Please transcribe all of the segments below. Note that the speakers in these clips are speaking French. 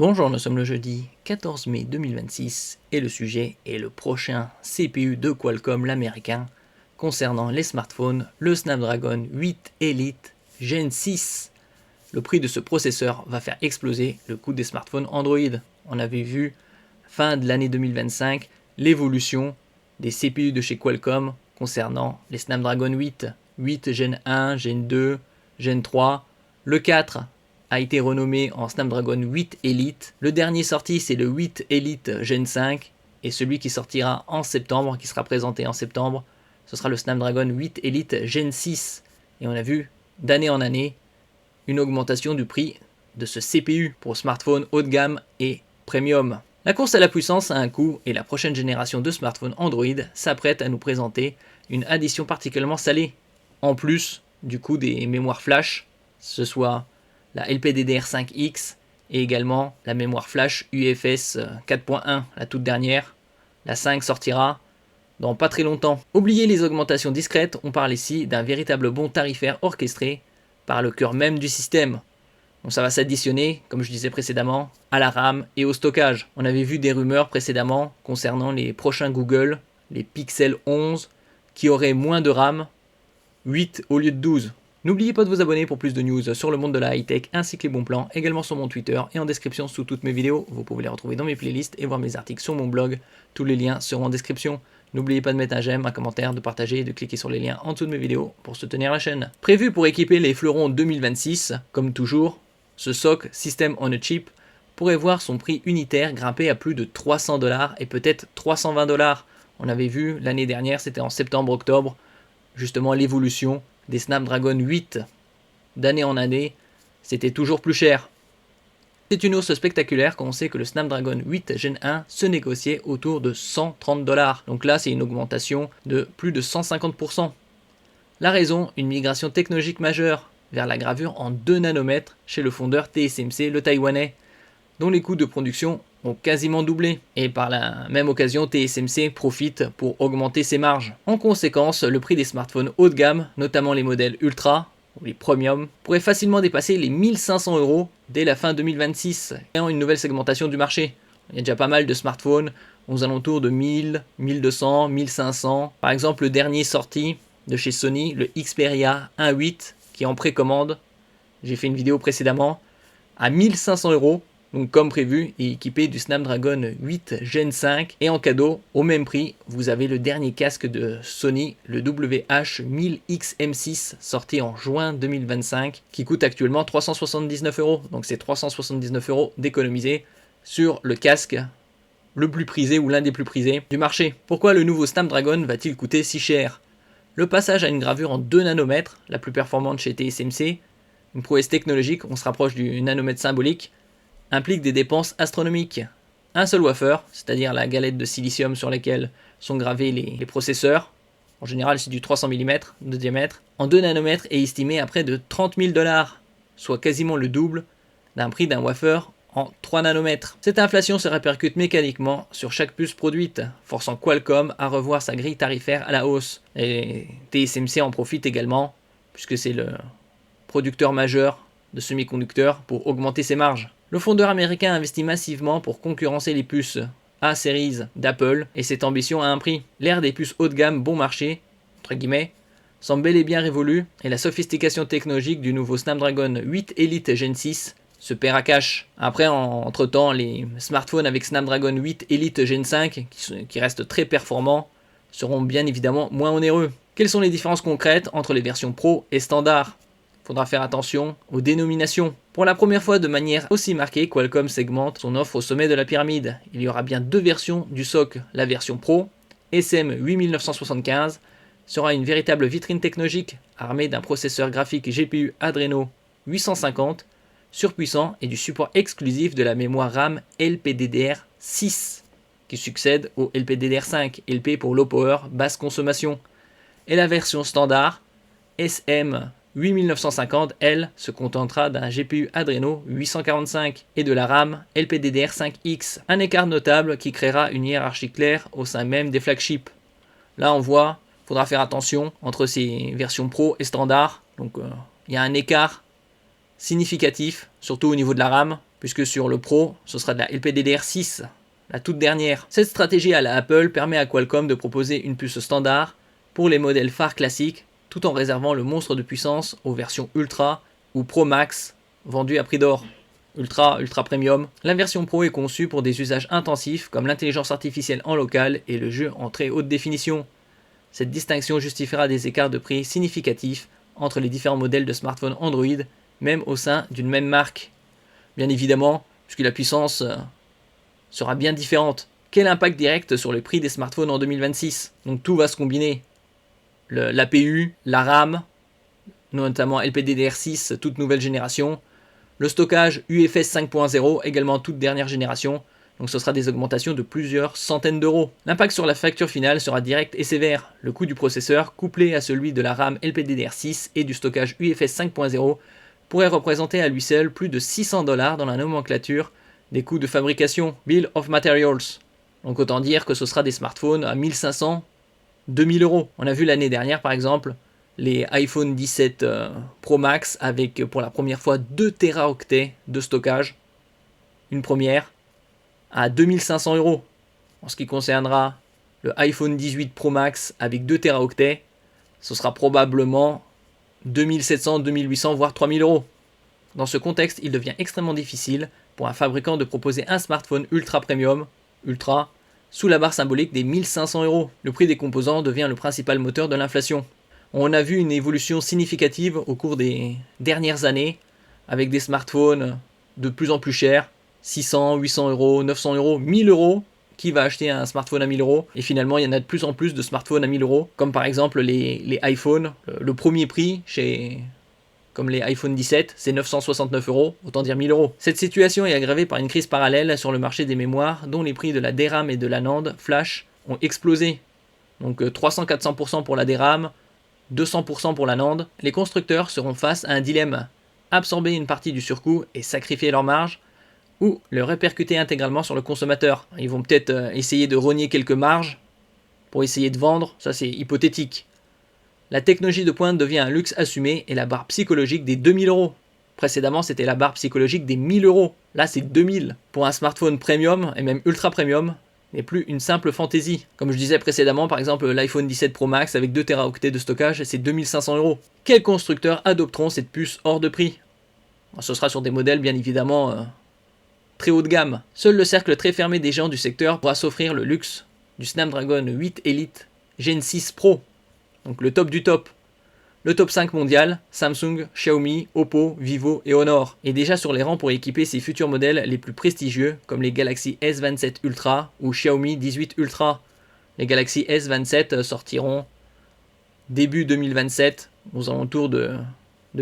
Bonjour, nous sommes le jeudi 14 mai 2026 et le sujet est le prochain CPU de Qualcomm, l'américain, concernant les smartphones, le Snapdragon 8 Elite Gen 6. Le prix de ce processeur va faire exploser le coût des smartphones Android. On avait vu, fin de l'année 2025, l'évolution des CPU de chez Qualcomm concernant les Snapdragon 8 Gen 1, Gen 2, Gen 3, le 4 a été renommé en Snapdragon 8 Elite. Le dernier sorti, c'est le 8 Elite Gen 5. Et celui qui sortira en septembre, qui sera présenté en septembre, ce sera le Snapdragon 8 Elite Gen 6. Et on a vu, d'année en année, une augmentation du prix de ce CPU pour smartphones haut de gamme et premium. La course à la puissance a un coût et la prochaine génération de smartphones Android s'apprête à nous présenter une addition particulièrement salée. En plus du coût des mémoires flash, ce soit la LPDDR5X et également la mémoire flash UFS 4.1, la toute dernière. La 5 sortira dans pas très longtemps. Oubliez les augmentations discrètes, on parle ici d'un véritable bond tarifaire orchestré par le cœur même du système. Donc ça va s'additionner, comme je disais précédemment, à la RAM et au stockage. On avait vu des rumeurs précédemment concernant les prochains Google, les Pixel 11, qui auraient moins de RAM, 8 au lieu de 12. N'oubliez pas de vous abonner pour plus de news sur le monde de la high-tech ainsi que les bons plans, également sur mon Twitter et en description sous toutes mes vidéos. Vous pouvez les retrouver dans mes playlists et voir mes articles sur mon blog. Tous les liens seront en description. N'oubliez pas de mettre un j'aime, un commentaire, de partager et de cliquer sur les liens en dessous de mes vidéos pour soutenir la chaîne. Prévu pour équiper les fleurons 2026, comme toujours, ce SoC System on a Chip pourrait voir son prix unitaire grimper à plus de 300 $ et peut-être 320 $. On avait vu l'année dernière, c'était en septembre-octobre, justement l'évolution des Snapdragon 8 d'année en année, c'était toujours plus cher. C'est une hausse spectaculaire quand on sait que le Snapdragon 8 Gen 1 se négociait autour de 130 $. Donc là, c'est une augmentation de plus de 150%. La raison, une migration technologique majeure vers la gravure en 2 nanomètres chez le fondeur TSMC, le taïwanais, dont les coûts de production ont quasiment doublé. Et par la même occasion, TSMC profite pour augmenter ses marges. En conséquence, le prix des smartphones haut de gamme, notamment les modèles Ultra ou les Premium, pourrait facilement dépasser les 1500 € dès la fin 2026, créant une nouvelle segmentation du marché. Il y a déjà pas mal de smartphones aux alentours de 1000, 1200, 1500. Par exemple, le dernier sorti de chez Sony, le Xperia 1.8, qui est en précommande, j'ai fait une vidéo précédemment, à 1500 €. Donc comme prévu et équipé du Snapdragon 8 Gen 5 et en cadeau au même prix vous avez le dernier casque de Sony, le WH-1000X-M6 sorti en juin 2025 qui coûte actuellement 379 €. Donc c'est 379 € d'économiser sur le casque le plus prisé ou l'un des plus prisés du marché. Pourquoi le nouveau Snapdragon va-t-il coûter si cher? Le passage à une gravure en 2 nanomètres, la plus performante chez TSMC, une prouesse technologique, on se rapproche du nanomètre symbolique, implique des dépenses astronomiques. Un seul wafer, c'est-à-dire la galette de silicium sur laquelle sont gravés les processeurs, en général c'est du 300 mm de diamètre, en 2 nanomètres est estimé à près de 30 000 $, soit quasiment le double d'un prix d'un wafer en 3 nanomètres. Cette inflation se répercute mécaniquement sur chaque puce produite, forçant Qualcomm à revoir sa grille tarifaire à la hausse. Et TSMC en profite également, puisque c'est le producteur majeur de semi-conducteurs pour augmenter ses marges. Le fondeur américain investit massivement pour concurrencer les puces A-Series d'Apple et cette ambition a un prix. L'ère des puces haut de gamme bon marché, entre guillemets, semble bel et bien révolue et la sophistication technologique du nouveau Snapdragon 8 Elite Gen 6 se perd à cash. Après, entre-temps, les smartphones avec Snapdragon 8 Elite Gen 5, qui restent très performants, seront bien évidemment moins onéreux. Quelles sont les différences concrètes entre les versions Pro et Standard? Faudra faire attention aux dénominations. Pour la première fois de manière aussi marquée, Qualcomm segmente son offre au sommet de la pyramide. Il y aura bien 2 versions du SoC. La version Pro, SM8975, sera une véritable vitrine technologique armée d'un processeur graphique GPU Adreno 850, surpuissant et du support exclusif de la mémoire RAM LPDDR6, qui succède au LPDDR5, LP pour low power, basse consommation. Et la version standard, SM8950, elle, se contentera d'un GPU Adreno 845 et de la RAM LPDDR5X, un écart notable qui créera une hiérarchie claire au sein même des flagships. Là on voit, il faudra faire attention entre ces versions Pro et standard, donc il y a un écart significatif, surtout au niveau de la RAM. puisque sur le Pro, ce sera de la LPDDR6, la toute dernière. Cette stratégie à la Apple permet à Qualcomm de proposer une puce standard pour les modèles phares classiques, tout en réservant le monstre de puissance aux versions Ultra ou Pro Max, vendues à prix d'or. Ultra, Ultra Premium. La version Pro est conçue pour des usages intensifs comme l'intelligence artificielle en local et le jeu en très haute définition. Cette distinction justifiera des écarts de prix significatifs entre les différents modèles de smartphones Android, même au sein d'une même marque. Bien évidemment, puisque la puissance sera bien différente. Quel impact direct sur le prix des smartphones en 2026? Donc tout va se combiner. L'APU, la RAM, notamment LPDDR6, toute nouvelle génération, le stockage UFS 5.0, également toute dernière génération, donc ce sera des augmentations de plusieurs centaines d'euros. L'impact sur la facture finale sera direct et sévère. Le coût du processeur, couplé à celui de la RAM LPDDR6 et du stockage UFS 5.0, pourrait représenter à lui seul plus de $600 dans la nomenclature des coûts de fabrication, Bill of Materials. Donc autant dire que ce sera des smartphones à 1500, 2000 euros. On a vu l'année dernière par exemple les iPhone 17 Pro Max avec pour la première fois 2 Teraoctets de stockage. Une première à 2500 euros. En ce qui concernera le iPhone 18 Pro Max avec 2 Teraoctets, ce sera probablement 2700, 2800 voire 3000 euros. Dans ce contexte, il devient extrêmement difficile pour un fabricant de proposer un smartphone ultra premium, ultra, sous la barre symbolique des 1500 euros. Le prix des composants devient le principal moteur de l'inflation. On a vu une évolution significative au cours des dernières années, avec des smartphones de plus en plus chers, 600, 800 euros, 900 euros, 1000 euros. Qui va acheter un smartphone à 1000 euros? Et finalement, il y en a de plus en plus de smartphones à 1000 euros, comme par exemple les iPhones. Le premier prix comme les iPhone 17, c'est 969 euros, autant dire 1000 euros. Cette situation est aggravée par une crise parallèle sur le marché des mémoires, dont les prix de la DRAM et de la NAND flash ont explosé. Donc 300-400% pour la DRAM, 200% pour la NAND. Les constructeurs seront face à un dilemme: absorber une partie du surcoût et sacrifier leur marge, ou le répercuter intégralement sur le consommateur. Ils vont peut-être essayer de rogner quelques marges pour essayer de vendre, ça c'est hypothétique. La technologie de pointe devient un luxe assumé et la barre psychologique des 2000 euros. Précédemment, c'était la barre psychologique des 1000 euros. Là, c'est 2000. Pour un smartphone premium et même ultra premium, n'est plus une simple fantaisie. Comme je disais précédemment, par exemple, l'iPhone 17 Pro Max avec 2 Teraoctets de stockage, c'est 2500 euros. Quels constructeurs adopteront cette puce hors de prix? Ce sera sur des modèles, bien évidemment, très haut de gamme. Seul le cercle très fermé des géants du secteur pourra s'offrir le luxe du Snapdragon 8 Elite Gen 6 Pro. Donc le top du top. Le top 5 mondial, Samsung, Xiaomi, Oppo, Vivo et Honor, est déjà sur les rangs pour équiper ses futurs modèles les plus prestigieux comme les Galaxy S27 Ultra ou Xiaomi 18 Ultra. Les Galaxy S27 sortiront début 2027, aux alentours de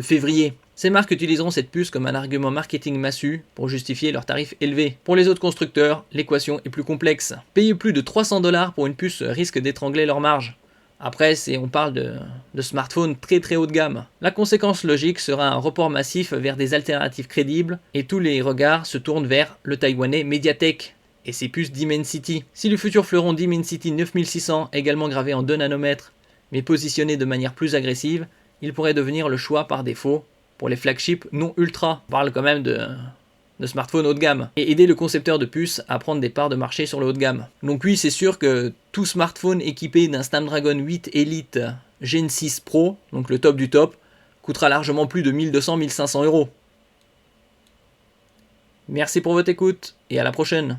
février. Ces marques utiliseront cette puce comme un argument marketing massu pour justifier leurs tarifs élevés. Pour les autres constructeurs, l'équation est plus complexe. Payer plus de 300 $ pour une puce risque d'étrangler leur marge. Après, on parle de smartphones très très haut de gamme. La conséquence logique sera un report massif vers des alternatives crédibles et tous les regards se tournent vers le taïwanais Mediatek et ses puces Dimensity. Si le futur fleuron Dimensity 9600, également gravé en 2 nanomètres, mais positionné de manière plus agressive, il pourrait devenir le choix par défaut pour les flagships non ultra. On parle quand même de smartphones haut de gamme, et aider le concepteur de puces à prendre des parts de marché sur le haut de gamme. Donc oui, c'est sûr que tout smartphone équipé d'un Snapdragon 8 Elite Gen 6 Pro, donc le top du top, coûtera largement plus de 1200-1500 euros. Merci pour votre écoute, et à la prochaine.